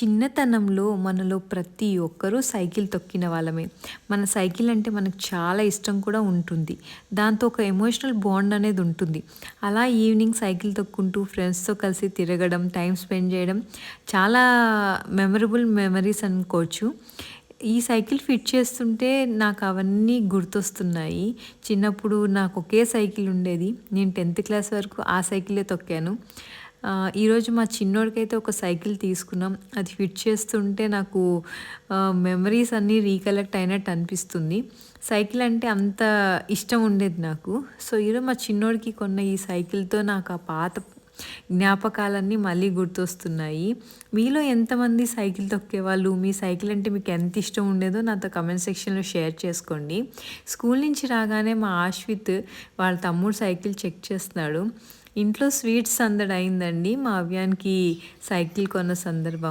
చిన్నతనంలో మనలో ప్రతి ఒక్కరూ సైకిల్ తొక్కిన వాళ్ళమే. మన సైకిల్ అంటే మనకు చాలా ఇష్టం కూడా ఉంటుంది. దాంతో ఒక ఎమోషనల్ బాండ్ అనేది ఉంటుంది. అలా ఈవినింగ్ సైకిల్ తొక్కుంటూ ఫ్రెండ్స్‌తో కలిసి తిరగడం, టైమ్ స్పెండ్ చేయడం చాలా మెమరబుల్ మెమరీస్ అనుకోవచ్చు. ఈ సైకిల్ ఫిట్ చేస్తుంటే నాకు అవన్నీ గుర్తొస్తున్నాయి. చిన్నప్పుడు నాకు ఒకే సైకిల్ ఉండేది. నేను 10థ్ క్లాస్ వరకు ఆ సైకిలే తొక్కాను. ఈరోజు మా చిన్నోడికైతే ఒక సైకిల్ తీసుకున్నాం. అది ఫిట్ చేస్తుంటే నాకు మెమరీస్ అన్నీ రీకలెక్ట్ అయినట్టు అనిపిస్తుంది. సైకిల్ అంటే అంత ఇష్టం ఉండేది నాకు. సో, ఈరోజు మా చిన్నోడికి కొన్న ఈ సైకిల్‌తో నాకు ఆ పాత జ్ఞాపకాలన్నీ మళ్ళీ గుర్తొస్తున్నాయి. మీలో ఎంతమంది సైకిల్ తొక్కేవాళ్ళు? మీ సైకిల్ అంటే మీకు ఎంత ఇష్టం ఉండేదో నాతో కమెంట్ సెక్షన్‌లో షేర్ చేసుకోండి. స్కూల్ నుంచి రాగానే మా ఆశ్విత్ వాళ్ళ తమ్ముడు సైకిల్ చెక్ చేస్తున్నాడు. ఇంట్లో స్వీట్స్ సందడి అయిందండి. మా అవ్యానికి సైకిల్ కొన్న సందర్భంగా.